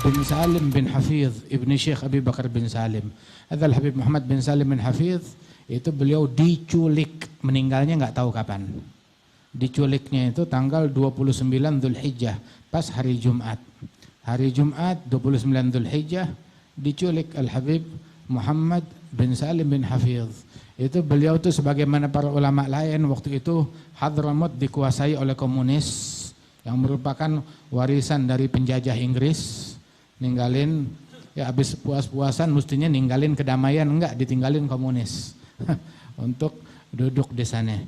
bin Salim bin Hafidh ibni Syekh Abi Bakar bin Salim. Adzal Habib Muhammad bin Salim bin Hafidh, itu beliau diculik, meninggalnya nggak tahu kapan. Diculiknya itu tanggal 29 Dzulhijjah, pas hari Jumat. Hari Jumat 29 Dzulhijjah diculik Al-Habib Muhammad bin Salim bin Hafidh. Itu beliau tuh sebagaimana para ulama lain waktu itu, Hadramaut dikuasai oleh komunis yang merupakan warisan dari penjajah Inggris. Ninggalin, ya habis puas-puasan mestinya ninggalin kedamaian, enggak, ditinggalin komunis untuk duduk di sana.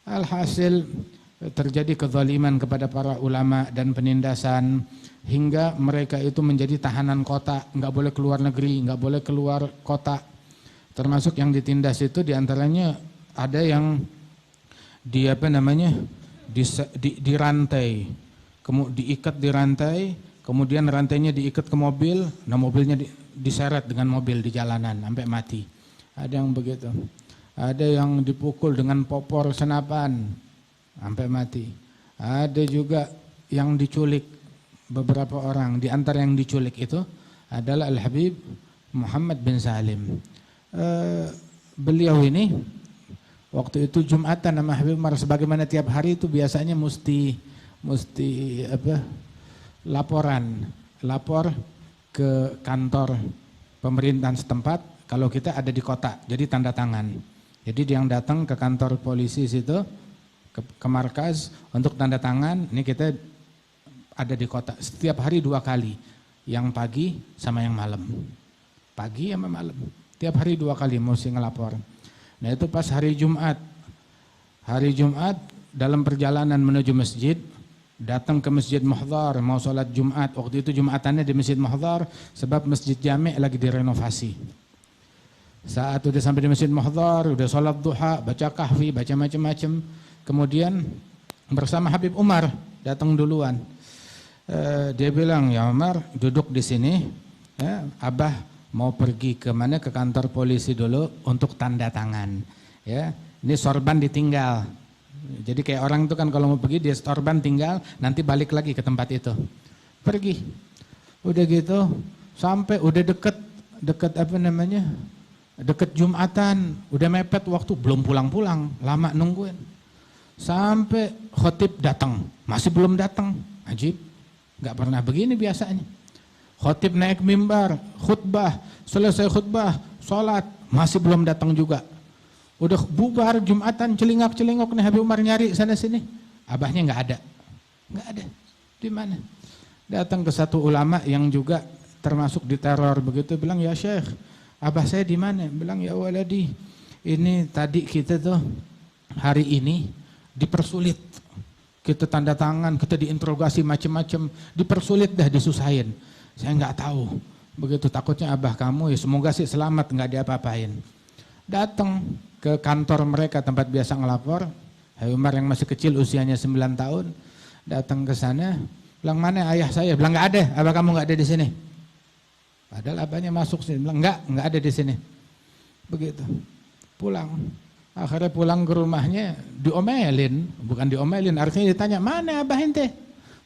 Alhasil terjadi kezaliman kepada para ulama dan penindasan hingga mereka itu menjadi tahanan kota, enggak boleh keluar negeri, enggak boleh keluar kota. Termasuk yang ditindas itu diantaranya ada yang dirantai, diikat di rantai, kemudian rantainya diikat ke mobil, nah mobilnya diseret dengan mobil di jalanan sampai mati. Ada yang begitu. Ada yang dipukul dengan popor senapan sampai mati. Ada juga yang diculik beberapa orang. Di antara yang diculik itu adalah Al-Habib Muhammad bin Salim. Beliau ini waktu itu Jumatan sama Habib Umar, sebagaimana tiap hari itu biasanya mesti lapor ke kantor pemerintahan setempat kalau kita ada di kota, jadi tanda tangan. Jadi yang datang ke kantor polisi situ, ke markas untuk tanda tangan, ini kita ada di kota. Setiap hari 2 kali, yang pagi sama yang malam. Pagi sama malam, tiap hari 2 kali mesti ngelapor. Nah itu pas hari Jumat. Hari Jumat dalam perjalanan menuju masjid, datang ke Masjid Muhdhar mau sholat Jumat. Waktu itu Jumatannya di Masjid Muhdhar sebab Masjid Jami' lagi direnovasi. Saat udah sampai di Masjid Muhdhar, udah sholat duha, baca kahfi, baca macam-macam. Kemudian bersama Habib Umar datang duluan. Dia bilang, ya Umar duduk di sini, ya, Abah mau pergi ke mana, ke kantor polisi dulu untuk tanda tangan. Ya, ini sorban ditinggal. Jadi kayak orang itu kan kalau mau pergi dia sorban tinggal, nanti balik lagi ke tempat itu. Pergi. Udah gitu sampai udah deket deket Jumatan, udah mepet waktu, belum pulang-pulang, lama nungguin. Sampai khotib datang, masih belum datang. Ajib, nggak pernah begini biasanya. Khotib naik mimbar, khutbah, selesai khutbah, sholat, masih belum datang juga. Udah bubar Jumatan, celingak-celingok nih Habib Umar nyari sana sini. Abahnya nggak ada. Nggak ada. Di mana? Datang ke satu ulama yang juga termasuk diteror begitu, bilang, "Ya Syekh, abah saya di mana?" Bilang, "Ya waladi, ini tadi kita tuh hari ini dipersulit. Kita tanda tangan, kita diinterogasi macam-macam, dipersulit dah, disusahin. Saya nggak tahu." Begitu takutnya abah kamu, ya semoga sih selamat, nggak diapa-apain. Datang ke kantor mereka tempat biasa ngelapor. Habib Umar yang masih kecil, usianya 9 tahun, datang ke sana, bilang, "Mana ayah saya?" Bilang, "Nggak ada, abah kamu nggak ada di sini." Padahal abahnya masuk sini, bilang, "Nggak ada di sini." Begitu, pulang. Akhirnya pulang ke rumahnya, diomelin, bukan diomelin, artinya ditanya, "Mana abah ente?"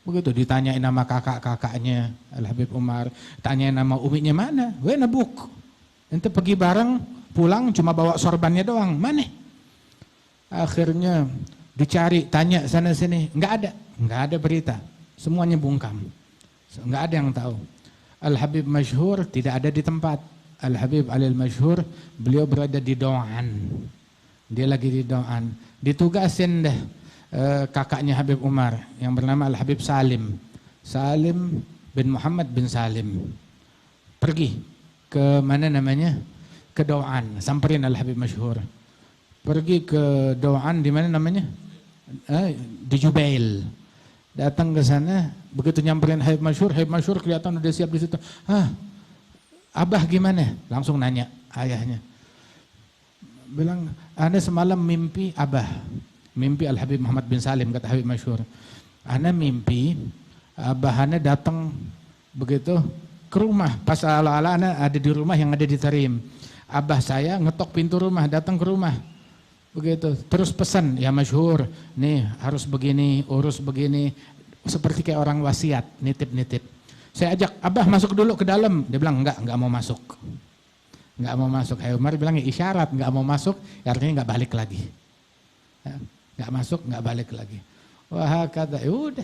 Begitu, ditanyain nama kakak-kakaknya Al-Habib Umar, tanyain nama uminya, "Mana? Gue nebuk. Ente pergi bareng, pulang cuma bawa sorbannya doang, mana?" Akhirnya dicari, tanya sana sini, nggak ada berita, semuanya bungkam, nggak ada yang tahu. Al-Habib Masyhur tidak ada di tempat. Al-Habib Alil Masyhur, beliau berada di Doan. Dia lagi di Doan. Ditugasin deh kakaknya Habib Umar yang bernama Al-Habib Salim. Salim bin Muhammad bin Salim. Pergi ke mana namanya? Ke Doan, samperin Al-Habib Masyhur. Pergi ke Doan, di mana namanya? Di Jubail. Datang ke sana, begitu nyamperin Habib Masyhur kelihatan udah siap di situ. Abah gimana? Langsung nanya ayahnya. Bilang, "Ana semalam mimpi abah." Mimpi Al-Habib Muhammad bin Salim, kata Habib Masyhur. "Ana mimpi abah ana datang begitu ke rumah. Pas ala-ala ana ada di rumah yang ada di Tarim. Abah saya ngetok pintu rumah, datang ke rumah. Begitu, terus pesan, ya Masyhur, nih harus begini, urus begini." Seperti kayak orang wasiat, nitip-nitip. Saya ajak, Abah masuk dulu ke dalam. Dia bilang, enggak mau masuk. Enggak mau masuk. Hai Umar bilang, isyarat enggak mau masuk, artinya enggak balik lagi. Enggak masuk, enggak balik lagi. Wah kata, udah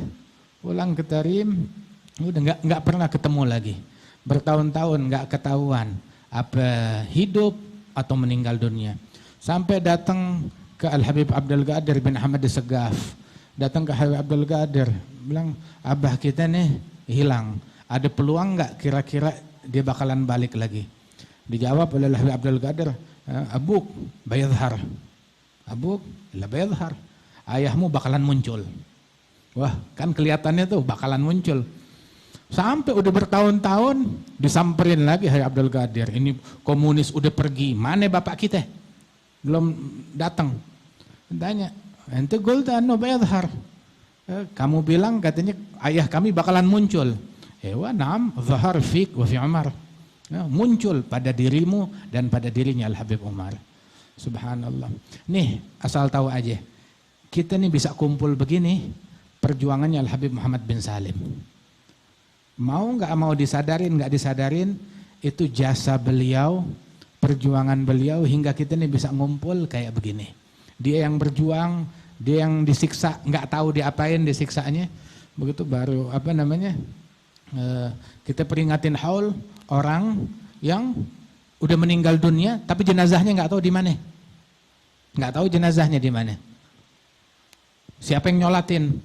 pulang ke Tarim, udah enggak pernah ketemu lagi. Bertahun-tahun enggak ketahuan apa hidup atau meninggal dunia. Sampai datang ke Al-Habib Abdul Qadir bin Ahmad Segaf. Datang ke Habib Abdul Qadir, bilang, Abah kita nih hilang. Ada peluang nggak kira-kira dia bakalan balik lagi? Dijawab oleh Habib Abdul Qadir, Abuk bayadhar. Abuk la bayadhar. Ayahmu bakalan muncul. Wah, kan kelihatannya tuh bakalan muncul. Sampai udah bertahun-tahun disamperin lagi Habib Abdul Qadir. Ini komunis udah pergi. Mana bapak kita? Belum datang. Tanya, ente qulta annahu bayadhar. Kamu bilang katanya ayah kami bakalan muncul. Ewa na'am zahar fik wa fi Umar. Muncul pada dirimu dan pada dirinya Al-Habib Umar. Subhanallah. Nih asal tahu aja. Kita nih bisa kumpul begini perjuangannya Al-Habib Muhammad bin Salim. Mau nggak mau disadarin nggak disadarin itu jasa beliau, perjuangan beliau hingga kita nih bisa ngumpul kayak begini. Dia yang berjuang, dia yang disiksa, nggak tahu diapain disiksanya. Begitu baru apa namanya? Kita peringatin haul orang yang udah meninggal dunia tapi jenazahnya nggak tahu di mana. Nggak tahu jenazahnya di mana. Siapa yang nyolatin?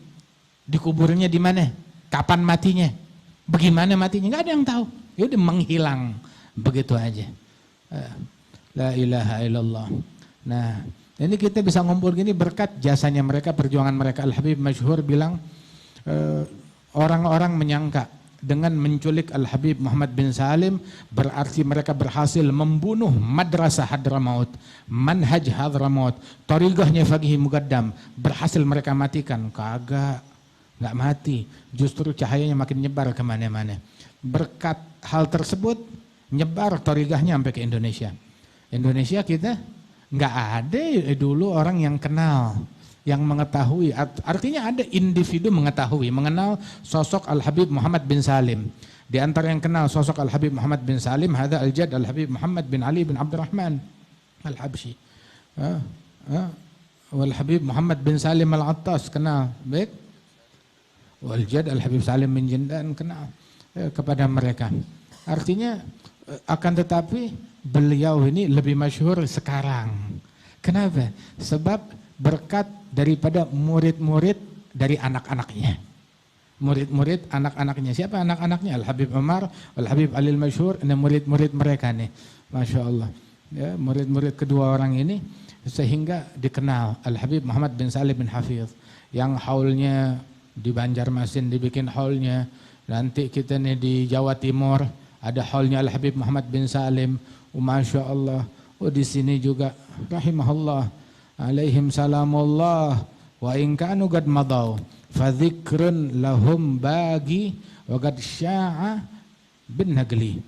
Dikuburnya di mana? Kapan matinya? Bagaimana matinya? Nggak ada yang tahu. Ya udah menghilang begitu aja. La ilaha illallah. Nah, ini kita bisa ngumpul gini berkat jasanya mereka, perjuangan mereka. Al-Habib masyhur bilang orang-orang menyangka dengan menculik Al-Habib Muhammad bin Salim berarti mereka berhasil membunuh madrasah Hadramaut, manhaj Hadramaut, tariqahnya Faqih Muqaddam, berhasil mereka matikan. Kagak, nggak mati, justru cahayanya makin nyebar kemana-mana. Berkat hal tersebut nyebar tariqahnya sampai ke Indonesia. Indonesia kita nggak ada dulu orang yang kenal, yang mengetahui, artinya ada individu mengetahui, mengenal sosok Al-Habib Muhammad bin Salim. Di antara yang kenal sosok Al-Habib Muhammad bin Salim, hadza al-Jad Al-Habib Muhammad bin Ali bin Abdurrahman Al-Habsyi. Wal-Habib Muhammad bin Salim Al-Attas kenal, baik. Wal-Jad Al-Habib Salim bin Jindan kenal kepada mereka. Artinya akan tetapi beliau ini lebih masyhur sekarang. Kenapa? Sebab berkat daripada murid-murid dari anak-anaknya. Murid-murid anak-anaknya. Siapa anak-anaknya? Al-Habib Umar, Al-Habib Alil Masyhur, ini murid-murid mereka nih. Masya Allah. Ya, murid-murid kedua orang ini sehingga dikenal Al-Habib Muhammad bin Salim bin Hafiz. Yang haulnya di Banjarmasin dibikin haulnya. Nanti kita nih di Jawa Timur ada haulnya Al-Habib Muhammad bin Salim. Masya Allah. Oh di sini juga rahimahullah. Alaihim salamullah wa in kanu qad madaw fa dzikrun lahum bagi wa qad sya'a bin nagli.